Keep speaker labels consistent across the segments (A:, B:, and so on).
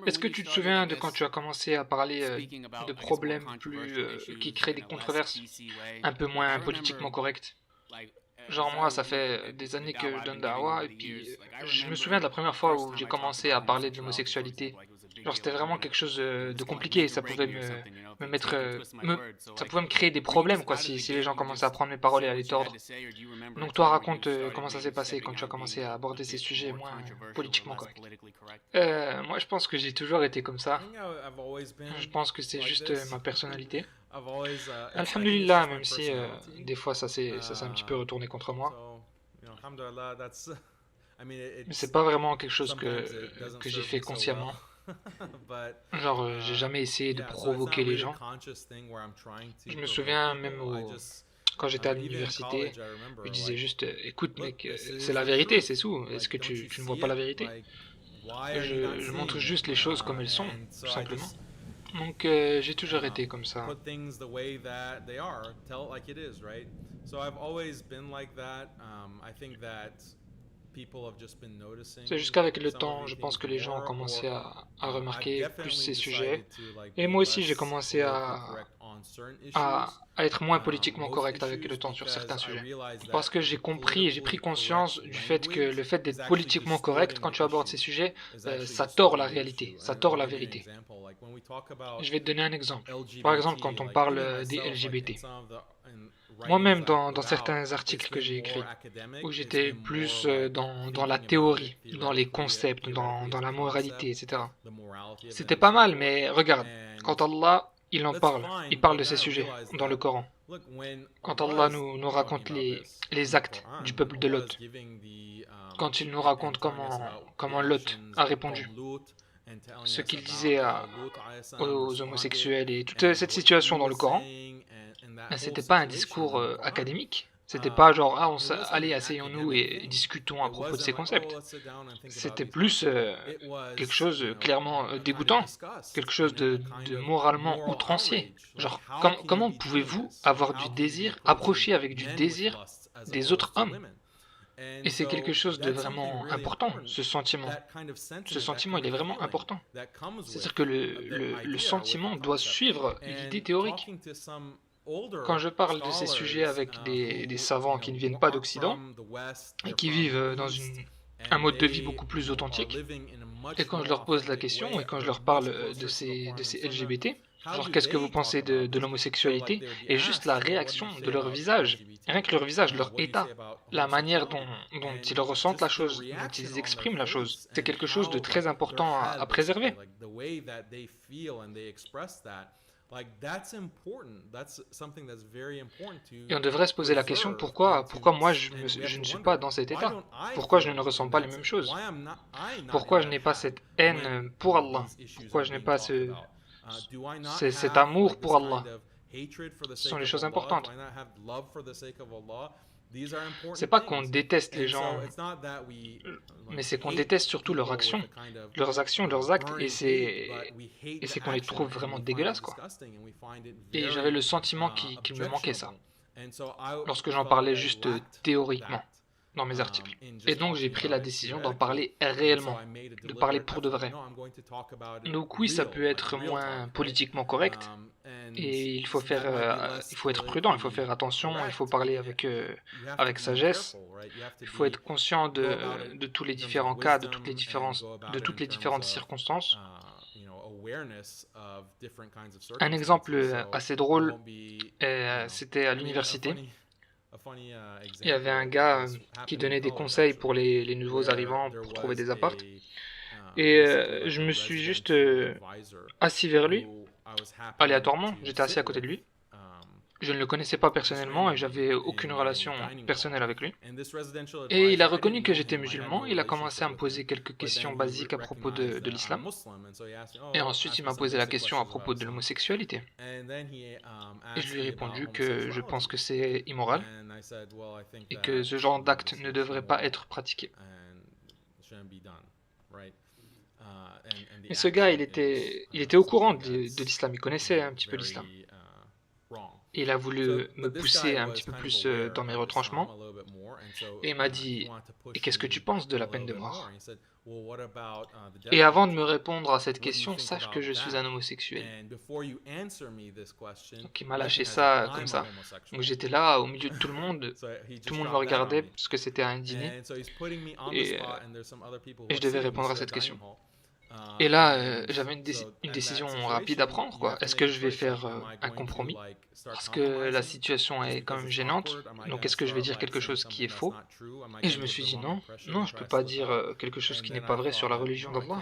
A: Est-ce que tu te souviens de quand tu as commencé à parler de problèmes qui créent des controverses un peu moins politiquement correctes? Genre moi, ça fait des années que je donne da'wah et puis je me souviens de la première fois où j'ai commencé à parler de l'homosexualité. Genre c'était vraiment quelque chose de compliqué, ça pouvait me mettre, ça pouvait me créer des problèmes quoi si les gens commençaient à prendre mes paroles et à les tordre. Donc toi raconte comment ça s'est passé quand tu as commencé à aborder ces sujets moins politiquement corrects. Moi je pense que j'ai toujours été comme ça.
B: I've always
A: Je
B: been
A: pense que c'est
B: like
A: juste
B: this.
A: ma personnalité.
B: I've always I think it's
A: Alhamdulillah,
B: just my
A: même si
B: personality.
A: des fois ça s'est un petit peu
B: Um,
A: retourné contre moi.
B: so alhamdulillah, that's. I mean,
A: Mais c'est
B: it's
A: pas vraiment quelque chose
B: sometimes it doesn't
A: que j'ai
B: serve
A: fait
B: me so well,
A: consciemment.
B: but
A: Genre, j'ai jamais essayé de
B: yeah. So it's
A: provoquer
B: not
A: les
B: really a
A: gens.
B: conscious thing where I'm trying to
A: Je me
B: provoke
A: souviens même
B: people. I just
A: quand j'étais à
B: even in
A: l'université,
B: college, I remember
A: je disais
B: like,
A: juste, écoute
B: look,
A: mec,
B: this
A: c'est
B: is
A: la
B: the
A: vérité,
B: truth.
A: c'est tout. Est-ce
B: Like,
A: que
B: don't you
A: tu ne vois
B: see
A: pas la
B: it?
A: vérité?
B: Like, why are you not
A: Je montre
B: seeing it?
A: juste les choses comme elles sont,
B: And
A: tout
B: so I
A: simplement.
B: just
A: Donc j'ai toujours été comme ça.
B: put things the way that they are, tell it like it is, right? So I've always been like that. I think that people have just been noticing
A: C'est juste qu'avec le
B: some of
A: temps,
B: these
A: je pense
B: things
A: que les gens ont
B: more, or
A: commencé à
B: I've
A: remarquer plus
B: definitely
A: ces sujets.
B: decided to like
A: Et
B: be
A: moi aussi, j'ai
B: less
A: commencé
B: politically correct on certain
A: à,
B: issues,
A: à être moins politiquement
B: most
A: correct avec le
B: issues,
A: temps sur certains
B: because I
A: sujets.
B: realized
A: Parce
B: that
A: que j'ai
B: the
A: compris et j'ai pris
B: politically correct
A: conscience du fait que le
B: language
A: fait
B: is
A: d'être
B: actually
A: politiquement correct
B: distorting
A: quand
B: the
A: tu abordes ces
B: issue.
A: sujets,
B: Is actually
A: ça tord la
B: distorting the
A: réalité,
B: issue.
A: ça
B: And
A: tord
B: I'll
A: la
B: give you an
A: vérité.
B: example. Like when we talk about
A: Je vais te donner un exemple. Par exemple, quand
B: LGBT,
A: on
B: like
A: parle
B: even
A: des
B: myself, like in
A: LGBT.
B: some of the writings
A: Moi-même,
B: I've
A: dans
B: put out,
A: certains
B: it's
A: articles que
B: been
A: j'ai
B: more
A: écrits,
B: academic,
A: où
B: it's
A: j'étais
B: been more
A: plus
B: like
A: dans la
B: thinking about it
A: théorie, dans les concepts,
B: theoretically
A: dans
B: as a
A: la moralité,
B: concept,
A: etc.
B: the morality of it,
A: C'était
B: and
A: pas
B: so
A: mal,
B: forth.
A: mais regarde,
B: And
A: quand Allah,
B: that's
A: il
B: fine,
A: parle
B: but
A: de
B: then
A: ces
B: I
A: sujets
B: realized
A: dans le
B: that,
A: Coran.
B: look, when
A: Quand
B: Allah
A: Allah
B: is
A: nous
B: talking
A: raconte
B: about this in
A: les
B: the
A: actes
B: Quran,
A: du
B: when
A: peuple de
B: Allah is
A: Lot,
B: giving the
A: quand il nous
B: and
A: raconte
B: telling us about the
A: comment Lot
B: actions
A: a
B: of
A: répondu,
B: Lut, and telling
A: ce
B: us
A: qu'il
B: about
A: disait
B: how Lut alayhi salam
A: aux
B: responded
A: homosexuels et toute
B: and
A: cette
B: what he
A: situation dans le
B: was
A: Coran,
B: saying and that
A: ben,
B: whole
A: c'était pas un
B: situation
A: discours
B: in the Quran.
A: académique. C'était pas genre,
B: It wasn't
A: allez,
B: an
A: asseyons-nous
B: academic
A: et
B: thing.
A: discutons à
B: It
A: propos de
B: wasn't
A: ces
B: like, oh,
A: concepts.
B: let's sit down and think about
A: C'était
B: these
A: plus
B: concepts. It
A: quelque
B: was,
A: chose clairement
B: kind of
A: dégoûtant, quelque
B: disgust
A: chose
B: and a kind
A: de
B: of
A: moralement
B: moral
A: outrancier.
B: outrage. Like,
A: Genre,
B: how can you
A: comment
B: be doing
A: pouvez-vous
B: this? Like,
A: avoir du
B: how can you be
A: désir,
B: approaching
A: approcher avec du
B: men with
A: désir
B: lust as
A: des autres
B: opposed to
A: hommes?
B: women? And
A: Et c'est quelque
B: so
A: chose de
B: that's something
A: vraiment
B: really
A: important,
B: important.
A: ce sentiment.
B: That kind of
A: Ce
B: sentiment, that
A: sentiment,
B: kind
A: il est
B: of
A: vraiment
B: feeling
A: important.
B: that comes with
A: C'est-à-dire que
B: the
A: le
B: idea, with
A: sentiment
B: the
A: doit
B: concept.
A: suivre l'idée
B: And
A: théorique.
B: talking to some older
A: Quand je parle de ces sujets
B: scholars
A: avec des
B: who
A: savants qui ne viennent pas
B: aren't
A: d'Occident
B: from the West,
A: et
B: they're
A: qui
B: from
A: vivent
B: the
A: dans
B: East,
A: un
B: and
A: mode de vie
B: they
A: beaucoup plus
B: are
A: authentique,
B: living in a
A: et
B: much
A: quand je
B: more
A: leur pose la
B: authentic
A: question
B: way,
A: et quand je
B: they're
A: leur
B: much
A: parle
B: closer to the Quran
A: de
B: and
A: ces
B: Sunnah.
A: LGBT,
B: How
A: genre
B: do
A: qu'est-ce que vous
B: they talk
A: pensez
B: about
A: de
B: this? So like
A: l'homosexualité,
B: they would be
A: et juste la
B: asked, well, what do
A: réaction
B: you
A: de
B: say
A: leur
B: about
A: visage,
B: LGBT?
A: rien que leur visage, leur
B: What do you say
A: état,
B: about
A: la manière
B: homosexuality?
A: dont ils
B: And
A: ressentent la
B: just their
A: chose, dont
B: reaction
A: ils
B: on their
A: expriment la chose,
B: face
A: c'est
B: and
A: quelque chose de
B: how
A: très
B: like their
A: important à
B: head
A: préserver.
B: basically, like the way that they feel and they express that, like that's important. That's something that's very important
A: Et on
B: to
A: devrait se poser la question
B: preserve and
A: pourquoi moi
B: and we have
A: je ne
B: to
A: suis
B: wonder
A: pas dans cet
B: why
A: état?
B: don't I
A: Pourquoi je
B: feel
A: ne ressens
B: in
A: pas les
B: that
A: mêmes
B: sense?
A: choses?
B: Why am not I not in
A: Pourquoi je
B: that
A: n'ai pas
B: path
A: cette haine
B: when
A: pour Allah?
B: these issues
A: Pourquoi
B: are
A: je n'ai
B: being
A: pas
B: talked about? Do I not
A: cet
B: have
A: amour
B: like
A: pour
B: this
A: Allah?
B: kind of hatred for the
A: Ce sont
B: sake
A: les
B: of
A: choses
B: Allah? Do
A: importantes.
B: I not have love for the sake of Allah? These are
A: C'est
B: important
A: pas qu'on
B: things.
A: déteste les
B: And
A: gens,
B: so it's not that we
A: mais
B: like
A: c'est qu'on
B: hate
A: déteste surtout
B: people with a kind of
A: leurs actions, leurs actes,
B: burning hate, but we hate the
A: qu'on les
B: action
A: trouve
B: and
A: vraiment
B: we find it
A: dégueulasses, quoi.
B: disgusting and we find it
A: Et j'avais
B: very
A: le sentiment qu'il me manquait ça,
B: objectionable. And so I
A: lorsque j'en
B: felt
A: parlais
B: like I
A: juste
B: lacked
A: théoriquement
B: that
A: dans mes articles.
B: in
A: Et
B: just
A: donc j'ai
B: talking
A: pris
B: about
A: la
B: it
A: décision d'en
B: theoretically.
A: parler
B: And so
A: réellement,
B: I made a
A: de parler
B: deliberate
A: pour de
B: effort,
A: vrai.
B: no, I'm going to talk about it
A: Donc oui, ça
B: real,
A: peut
B: like
A: être
B: real
A: moins
B: talk, right?
A: politiquement correct,
B: And
A: et il
B: that might be less
A: faut être prudent, il faut
B: politically
A: faire attention, il faut
B: correct.
A: parler
B: You have to
A: avec
B: be
A: sagesse,
B: careful, right? You have to
A: il faut
B: be
A: être conscient
B: go about it
A: de tous les
B: in terms of
A: différents cas,
B: wisdom and go about
A: de
B: it in
A: toutes les
B: terms
A: différentes
B: of
A: circonstances.
B: awareness of different kinds of
A: Un exemple
B: circumstances. So
A: assez
B: I
A: drôle,
B: won't be,
A: c'était à
B: I mean,
A: l'université.
B: a funny
A: Il y avait un
B: example
A: gars
B: was
A: qui
B: happened in
A: donnait des
B: college
A: conseils pour
B: actually,
A: les nouveaux
B: where
A: arrivants
B: there
A: pour trouver
B: was
A: des apparts.
B: a
A: Et
B: basically like
A: je
B: a
A: me suis juste
B: residential advisor
A: assis vers lui,
B: who I was happy
A: aléatoirement,
B: to
A: j'étais assis
B: sit
A: à côté de
B: with,
A: lui.
B: um,
A: Je ne le connaissais pas
B: just
A: personnellement et
B: randomly
A: j'avais aucune
B: in
A: relation
B: a dining hall.
A: personnelle avec lui.
B: And this residential
A: Et il a
B: advisor, I
A: reconnu
B: didn't
A: que
B: know
A: j'étais
B: him, I had
A: musulman,
B: no
A: il a commencé
B: relationship
A: à me
B: with
A: poser
B: him,
A: quelques
B: but
A: questions
B: then he
A: basiques à propos
B: recognized
A: de
B: that I'm
A: l'islam.
B: Muslim, and so he asked me,
A: Et
B: oh,
A: ensuite,
B: ask
A: il
B: me
A: m'a
B: some
A: posé la
B: basic
A: question à
B: questions
A: propos
B: about
A: de
B: Islam.
A: l'homosexualité.
B: And then he
A: Et je lui ai
B: asked me about
A: répondu que je pense
B: homosexuality.
A: que c'est immoral
B: And I said, well, I think
A: et
B: that
A: que ce genre d'acte
B: this
A: ne
B: is
A: devrait pas
B: immoral
A: être pratiqué.
B: and shouldn't be done, right? And the
A: Et ce gars,
B: action is
A: il était au courant
B: something that's,
A: de l'islam, il connaissait un petit peu l'islam.
B: very wrong.
A: Et il a
B: So,
A: voulu me
B: but this
A: pousser
B: guy
A: un
B: was
A: petit peu
B: kind of
A: plus
B: aware
A: dans mes
B: of Islam
A: retranchements
B: a little bit more, and so
A: et il m'a
B: he
A: dit,
B: wanted to
A: et
B: push
A: qu'est-ce que
B: me
A: tu penses de
B: a
A: la peine
B: little
A: de
B: bit more.
A: mort?
B: He said,
A: Et avant de me répondre à cette question, sache que je suis un homosexuel. Donc il m'a lâché ça comme ça. Donc j'étais là au milieu de tout le monde me regardait parce que c'était un dîner et, et je devais répondre à cette question. Et là, j'avais une décision rapide à prendre, quoi. Est-ce que je vais faire un compromis? Parce que la situation est quand même gênante. Donc est-ce que je vais dire quelque chose qui est faux? Et je me suis dit non, non, je peux pas dire quelque chose qui n'est pas vrai sur la religion d'Allah.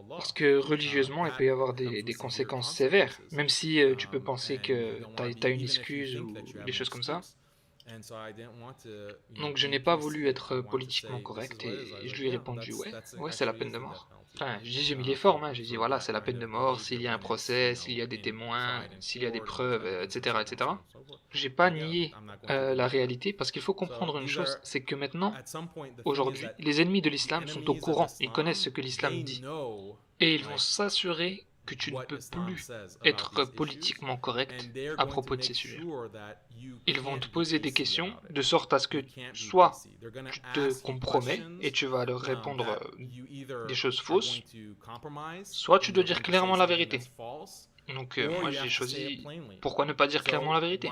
A: Parce que religieusement, il peut y avoir des conséquences sévères. Même si tu peux penser que tu as une excuse ou des choses comme ça. Donc je n'ai pas voulu être politiquement correct et je lui ai répondu ouais, c'est la peine de mort. Enfin, j'ai mis les formes, hein. J'ai dit voilà, c'est la peine de mort s'il y a un procès, s'il y a des témoins, s'il y a des preuves, etc., etc. J'ai pas nié la réalité parce qu'il faut comprendre une chose, c'est que maintenant, aujourd'hui, les ennemis de l'islam sont au courant, ils connaissent ce que l'islam dit et ils vont s'assurer que tu ne peux plus être politiquement correct à propos de ces sujets. Ils vont te poser des questions de sorte à ce que soit tu te compromets et tu vas leur répondre des choses fausses, soit tu dois dire clairement la vérité. Donc moi j'ai choisi pourquoi ne pas dire clairement la vérité.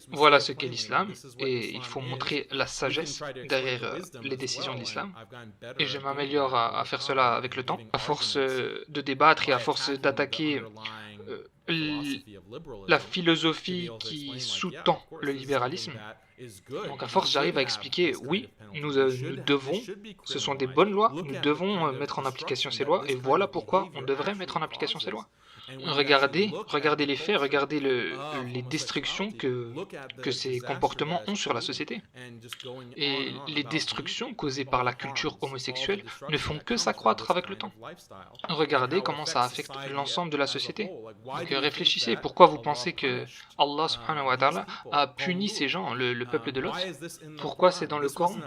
A: Voilà ce qu'est l'islam et il faut montrer la sagesse derrière les décisions de l'islam. Et je m'améliore à faire cela avec le temps, à force de débattre et à force d'attaquer la philosophie qui sous-tend le libéralisme. Donc à force j'arrive à expliquer, oui, nous devons, ce sont des bonnes lois, nous devons mettre en application ces lois, et voilà pourquoi on devrait mettre en application ces lois. Regardez les faits, regardez les destructions que ces comportements ont sur la société. Et les destructions causées par la culture homosexuelle ne font que s'accroître avec le temps. Regardez comment ça affecte l'ensemble de la société. Donc réfléchissez, pourquoi vous pensez que Allah subhanahu wa ta'ala a puni ces gens, le peuple de Lot? Pourquoi c'est dans le Coran?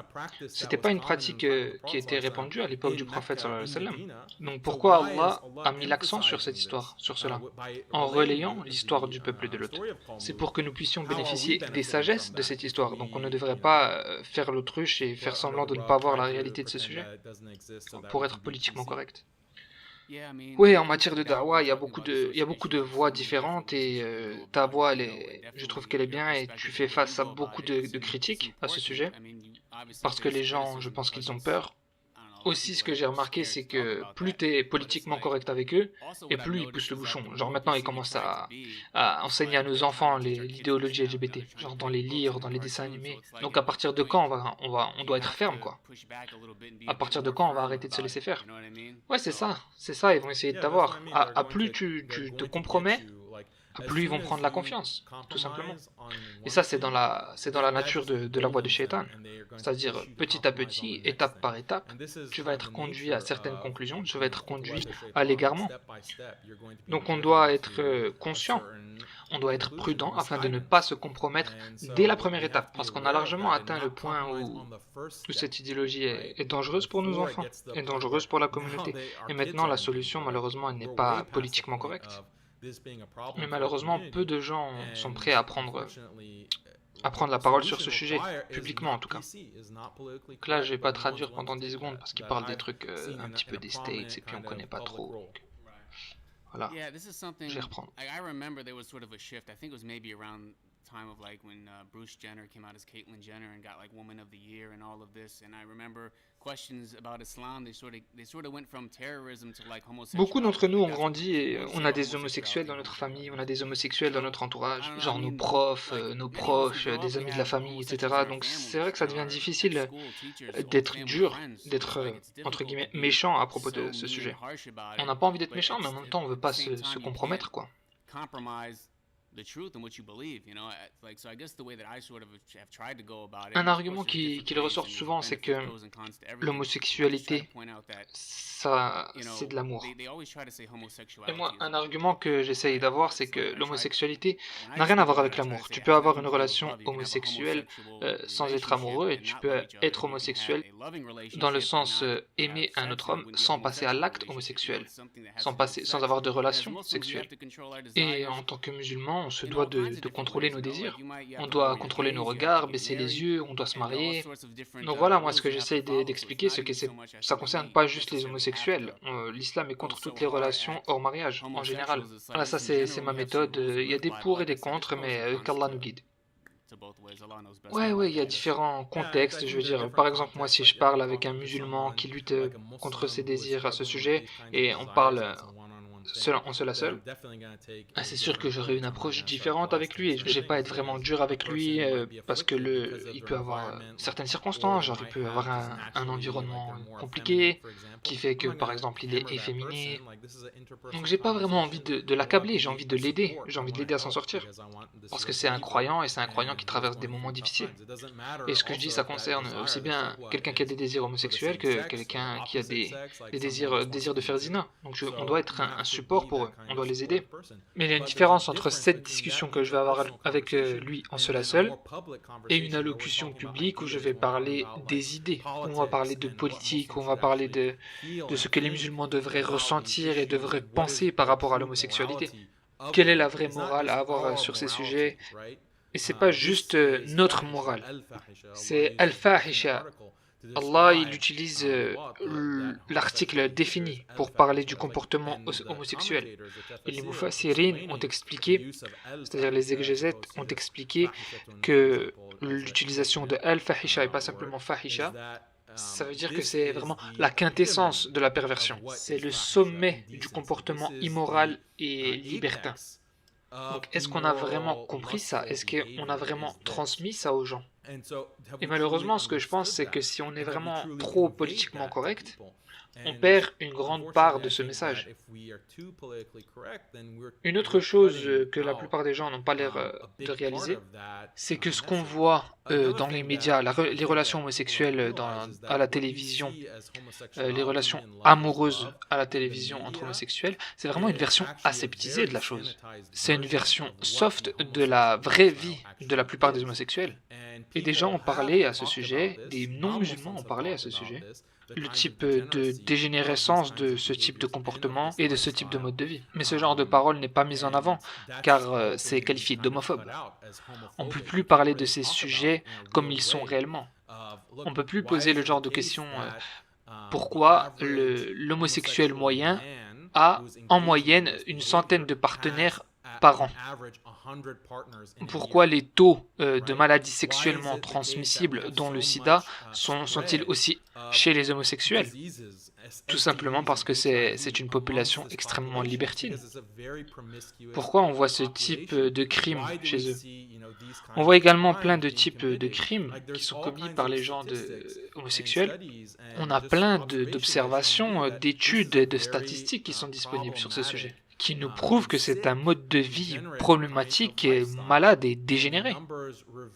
A: C'était pas une pratique qui était répandue à l'époque du prophète sallallahu alayhi wa sallam. Donc pourquoi Allah a mis l'accent sur cette histoire, sur cela, en relayant l'histoire du peuple de Lot? C'est pour que nous puissions bénéficier des sagesses de cette histoire. Donc on ne devrait pas faire l'autruche et faire semblant de ne pas voir la réalité de ce sujet pour être politiquement correct. Oui, en matière de da'wah, il y a beaucoup de voix différentes et ta voix, je trouve qu'elle est bien et tu fais face à beaucoup de critiques à ce sujet parce que les gens, je pense qu'ils ont peur. Aussi, ce que j'ai remarqué, c'est que plus tu es politiquement correct avec eux, et plus ils poussent le bouchon. Genre maintenant, ils commencent à enseigner à nos enfants l'idéologie LGBT, genre dans les livres, dans les dessins animés. Donc à partir de quand on doit être ferme, quoi. À partir de quand on va arrêter de se laisser faire? Ouais, c'est ça, ils vont essayer de t'avoir. À plus tu te compromets, plus ils vont prendre la confiance, tout simplement. Et ça, c'est dans la nature de la voie de Shaitan. C'est-à-dire, petit à petit, étape par étape, tu vas être conduit à certaines conclusions, tu vas être conduit à l'égarement. Donc on doit être conscient, on doit être prudent afin de ne pas se compromettre dès la première étape, parce qu'on a largement atteint le point où cette idéologie est dangereuse pour nos enfants, est dangereuse pour la communauté. Et maintenant, la solution, malheureusement, elle n'est pas politiquement correcte. Mais malheureusement, peu de gens sont prêts à prendre la parole sur ce sujet, publiquement en tout cas. Donc là, je vais pas traduire pendant 10 secondes parce qu'il parle des trucs un petit peu des States et puis on connaît pas trop. Donc, voilà, je vais reprendre.
C: Time of like when Bruce Jenner came out as Caitlyn Jenner and got like Woman of the Year and all of this, and I remember questions about Islam. They sort of went from terrorism to like homosexuality.
A: Beaucoup d'entre nous ont grandi et on a des homosexuels dans notre famille, on a des homosexuels dans notre entourage, genre nos profs, nos proches, des amis de la famille, etc. Donc c'est vrai que ça devient difficile d'être dur, d'être entre guillemets méchant à propos de ce sujet. On n'a pas envie d'être méchant, mais en même temps on veut pas se compromettre, quoi. Un argument qui ressort souvent, c'est que l'homosexualité, ça, c'est de l'amour. Et moi, un argument que j'essaye d'avoir, c'est que l'homosexualité n'a rien à voir avec l'amour. Tu peux avoir une relation homosexuelle sans être amoureux, et tu peux être homosexuel dans le sens aimer un autre homme sans passer à l'acte homosexuel, sans avoir de relation sexuelle. Et en tant que musulman, on se doit de contrôler nos désirs. On doit contrôler nos regards, baisser les yeux, on doit se marier. Donc voilà, moi ce que j'essaie d'expliquer, c'est que ça concerne pas juste les homosexuels. L'islam est contre toutes les relations hors mariage, en général. Voilà, ça c'est ma méthode. Il y a des pour et des contre, mais qu'Allah nous guide. Ouais, il y a différents contextes. Je veux dire, par exemple, moi, si je parle avec un musulman qui lutte contre ses désirs à ce sujet, et on parle en seul à seul, c'est sûr que j'aurai une approche différente avec lui et je vais pas être vraiment dur avec lui parce que il peut avoir certaines circonstances, genre il peut avoir un environnement compliqué qui fait que par exemple il est efféminé. Donc j'ai pas vraiment envie de l'accabler, j'ai envie de l'aider, à s'en sortir parce que c'est un croyant et c'est un croyant qui traverse des moments difficiles. Et ce que je dis, ça concerne aussi bien quelqu'un qui a des désirs homosexuels que quelqu'un qui a des désirs de faire zina. Donc on doit être un support pour eux, on doit les aider. Mais il y a une différence entre cette discussion que je vais avoir avec lui en seul à seul et une allocution publique où je vais parler des idées, où on va parler de politique, où on va parler de ce que les musulmans devraient ressentir et devraient penser par rapport à l'homosexualité. Quelle est la vraie morale à avoir sur ces sujets? Et c'est pas juste notre morale, c'est al-fahisha. Allah, il utilise l'article défini pour parler du comportement homosexuel. Et les mufassirin ont expliqué, c'est-à-dire les exégètes ont expliqué que l'utilisation de al-fahisha et pas simplement fahisha, ça veut dire que c'est vraiment la quintessence de la perversion. C'est le sommet du comportement immoral et libertin. Donc, est-ce qu'on a vraiment compris ça? Est-ce qu'on a vraiment transmis ça aux gens? Et malheureusement, ce que je pense, c'est que si on est vraiment trop politiquement correct, on perd une grande part de ce message. Une autre chose que la plupart des gens n'ont pas l'air de réaliser, c'est que ce qu'on voit dans les médias, les relations homosexuelles à la télévision, les relations amoureuses à la télévision entre homosexuels, c'est vraiment une version aseptisée de la chose. C'est une version soft de la vraie vie de la plupart des homosexuels. Et des gens ont parlé à ce sujet, des non-musulmans ont parlé à ce sujet, le type de dégénérescence de ce type de comportement et de ce type de mode de vie. Mais ce genre de parole n'est pas mis en avant, car c'est qualifié d'homophobe. On ne peut plus parler de ces sujets comme ils sont réellement. On ne peut plus poser le genre de questions pourquoi l'homosexuel moyen a en moyenne une centaine de partenaires par an. Pourquoi les taux de maladies sexuellement transmissibles, dont le sida, sont-ils aussi chez les homosexuels? Tout simplement parce que c'est une population extrêmement libertine. Pourquoi on voit ce type de crimes chez eux? On voit également plein de types de crimes qui sont commis par les gens homosexuels. On a plein d'observations, d'études et de statistiques qui sont disponibles sur ce sujet, qui nous prouve que c'est un mode de vie problématique, et malade et dégénéré.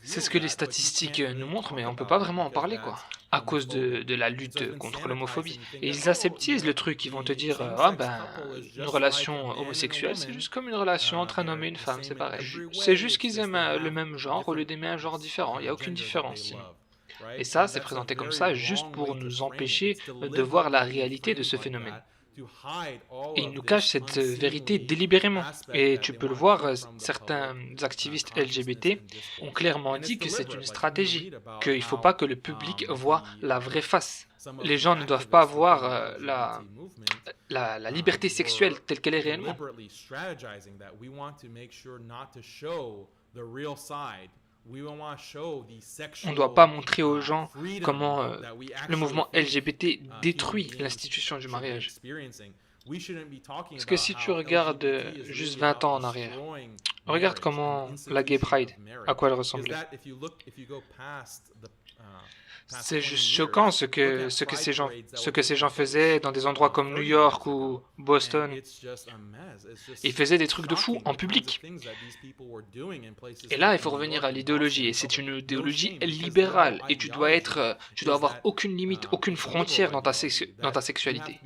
A: C'est ce que les statistiques nous montrent, mais on ne peut pas vraiment en parler, quoi, à cause de la lutte contre l'homophobie. Et ils aseptisent le truc, ils vont te dire une relation homosexuelle, c'est juste comme une relation entre un homme et une femme, c'est pareil. C'est juste qu'ils aiment le même genre au lieu d'aimer un genre différent, il n'y a aucune différence. Et ça, c'est présenté comme ça juste pour nous empêcher de voir la réalité de ce phénomène. Et ils nous cachent cette vérité délibérément. Et tu peux le voir, certains activistes LGBT ont clairement dit que c'est une stratégie, qu'il ne faut pas que le public voit la vraie face. Les gens ne doivent pas voir la liberté sexuelle telle qu'elle est réellement. On ne doit pas montrer aux gens comment le mouvement LGBT détruit l'institution du mariage. Parce que si tu regardes juste 20 ans en arrière, regarde comment la Gay Pride, à quoi elle ressemblait. C'est juste choquant ce que ces gens faisaient dans des endroits comme New York ou Boston. Ils faisaient des trucs de fou en public. Et là, il faut revenir à l'idéologie. Et c'est une idéologie libérale. Et tu dois avoir aucune limite, aucune frontière dans ta sexualité.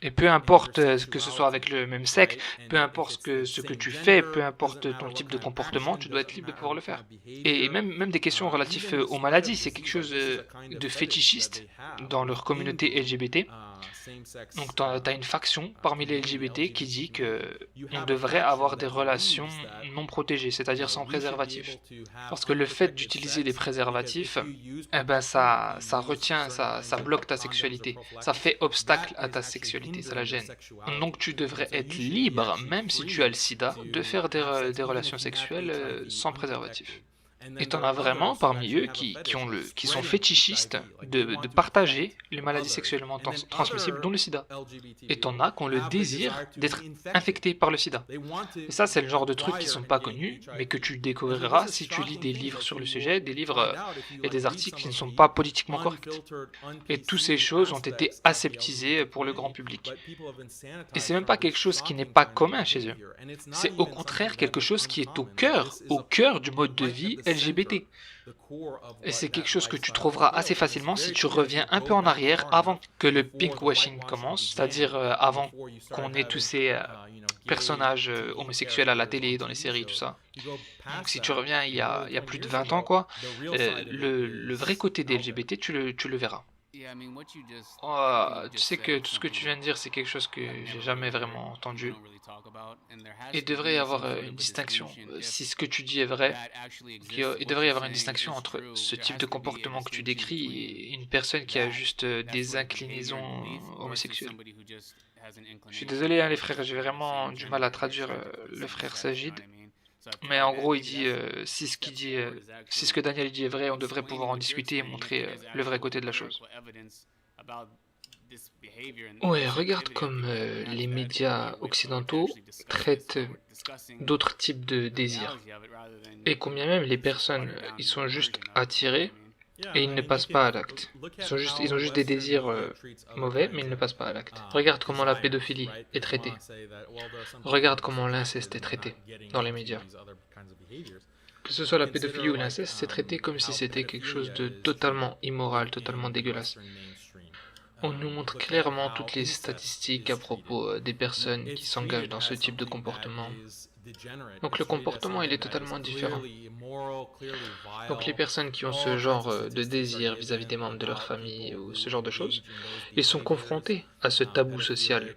A: Et peu importe que ce soit avec le même sexe, peu importe ce que tu fais, peu importe ton type de comportement, tu dois être libre de pouvoir le faire. Et même des questions relatives aux maladies, c'est quelque chose chose de fétichiste dans leur communauté LGBT. Donc tu as une faction parmi les LGBT qui dit que on devrait avoir des relations non protégées, c'est-à-dire sans préservatif. Parce que le fait d'utiliser des préservatifs, eh ben ça retient, ça bloque ta sexualité. Ça fait obstacle à ta sexualité, ça la gêne. Donc tu devrais être libre, même si tu as le sida, de faire des relations sexuelles sans préservatif. Et t'en as vraiment parmi eux qui sont fétichistes de partager les maladies sexuellement transmissibles, dont le sida. Et t'en as qui ont le désir d'être infectés par le sida. Et ça, c'est le genre de trucs qui sont pas connus, mais que tu découvriras si tu lis des livres sur le sujet, des livres et des articles qui ne sont pas politiquement corrects. Et toutes ces choses ont été aseptisées pour le grand public. Et c'est même pas quelque chose qui n'est pas commun chez eux. C'est au contraire quelque chose qui est au cœur du mode de vie LGBT. Et c'est quelque chose que tu trouveras assez facilement si tu reviens un peu en arrière avant que le pinkwashing commence, c'est-à-dire avant qu'on ait tous ces personnages homosexuels à la télé, dans les séries, tout ça. Donc si tu reviens il y a plus de 20 ans, quoi, le vrai côté des LGBT, tu le verras. Oh, tu sais que tout ce que tu viens de dire, c'est quelque chose que j'ai jamais vraiment entendu. Et il devrait y avoir une distinction. Si ce que tu dis est vrai, il devrait y avoir une distinction entre ce type de comportement que tu décris et une personne qui a juste des inclinaisons homosexuelles. Je suis désolé, hein, les frères, j'ai vraiment du mal à traduire le frère Sajid. Mais en gros, il dit, si ce que Daniel dit est vrai, on devrait pouvoir en discuter et montrer le vrai côté de la chose. Ouais, regarde comme les médias occidentaux traitent d'autres types de désirs. Et combien même les personnes, ils sont juste attirés et ils ne passent pas à l'acte. Ils ont juste des désirs mauvais, mais ils ne passent pas à l'acte. Regarde comment la pédophilie est traitée. Regarde comment l'inceste est traité dans les médias. Que ce soit la pédophilie ou l'inceste, c'est traité comme si c'était quelque chose de totalement immoral, totalement dégueulasse. On nous montre clairement toutes les statistiques à propos des personnes qui s'engagent dans ce type de comportement. Donc le comportement, il est totalement différent. Donc les personnes qui ont ce genre de désir vis-à-vis des membres de leur famille ou ce genre de choses, ils sont confrontés à ce tabou social.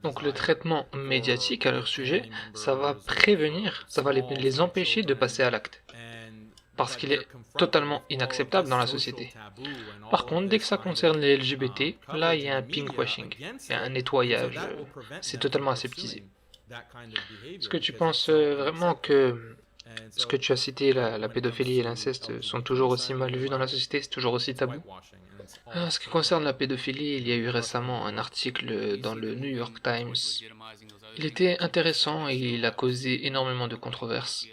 A: Donc le traitement médiatique à leur sujet, ça va prévenir, ça va les empêcher de passer à l'acte. Parce qu'il est totalement inacceptable dans la société. Par contre, dès que ça concerne les LGBT, là il y a un pinkwashing, il y a un nettoyage, c'est totalement aseptisé. Est-ce que tu penses vraiment que ce que tu as cité, la pédophilie et l'inceste, sont toujours aussi mal vus dans la société, c'est toujours aussi tabou? En ce qui concerne la pédophilie, il y a eu récemment un article dans le New York Times. Il était intéressant et il a causé énormément de controverses.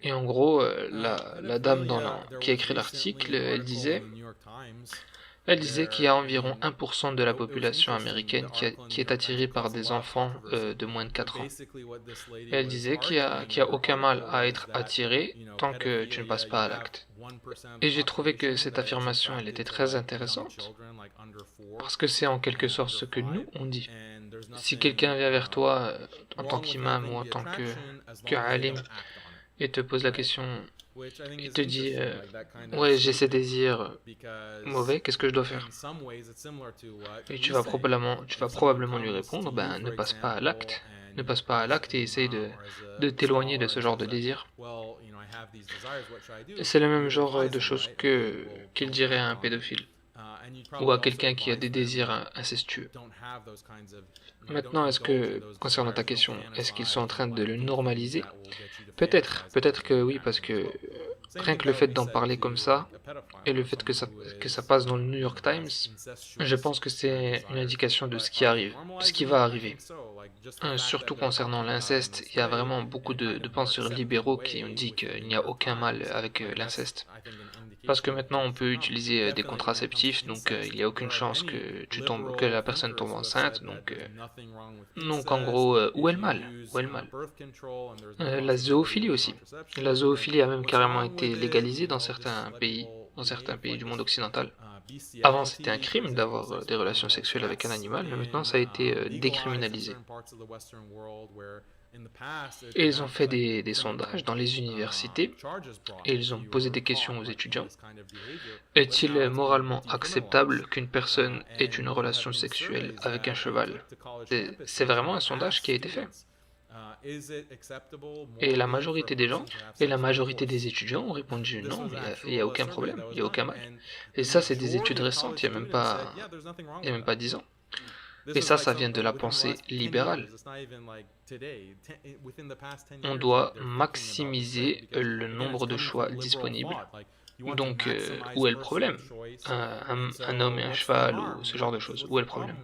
A: Et en gros, la dame qui a écrit l'article, elle disait qu'il y a environ 1% de la population américaine qui est attirée par des enfants de moins de 4 ans. Et elle disait qu'il y a aucun mal à être attiré tant que tu ne passes pas à l'acte. Et j'ai trouvé que cette affirmation, elle était très intéressante, parce que c'est en quelque sorte ce que nous, on dit. Si quelqu'un vient vers toi en tant qu'imam ou en tant que alim, et te pose la question, il te dit ouais, j'ai ces désirs mauvais, qu'est-ce que je dois faire? Et tu vas probablement lui répondre, ben ne passe pas à l'acte. Ne passe pas à l'acte et essaye de t'éloigner de ce genre de désir. C'est le même genre de choses qu'il dirait à un pédophile ou à quelqu'un qui a des désirs incestueux. Maintenant, concernant ta question, est-ce qu'ils sont en train de le normaliser? Peut-être que oui, parce que rien que le fait d'en parler comme ça, et le fait que ça passe dans le New York Times, je pense que c'est une indication de ce qui arrive, de ce qui va arriver. Surtout concernant l'inceste, il y a vraiment beaucoup de penseurs libéraux qui ont dit qu'il n'y a aucun mal avec l'inceste. Parce que maintenant on peut utiliser des contraceptifs, donc il n'y a aucune chance que la personne tombe enceinte, donc en gros, où est le mal? Où est le mal? La zoophilie aussi. La zoophilie a même carrément été légalisée dans certains pays du monde occidental. Avant, c'était un crime d'avoir des relations sexuelles avec un animal, mais maintenant ça a été décriminalisé. Et ils ont fait des sondages dans les universités et ils ont posé des questions aux étudiants. Est-il moralement acceptable qu'une personne ait une relation sexuelle avec un cheval? C'est vraiment un sondage qui a été fait. Et la majorité des gens et la majorité des étudiants ont répondu non, il n'y a aucun problème, il n'y a aucun mal. Et ça, c'est des études récentes, il y a même pas 10 ans. Et ça vient de la pensée libérale. On doit maximiser le nombre de choix disponibles. Donc, où est le problème? Un homme et un cheval ou ce genre de choses, où est le problème?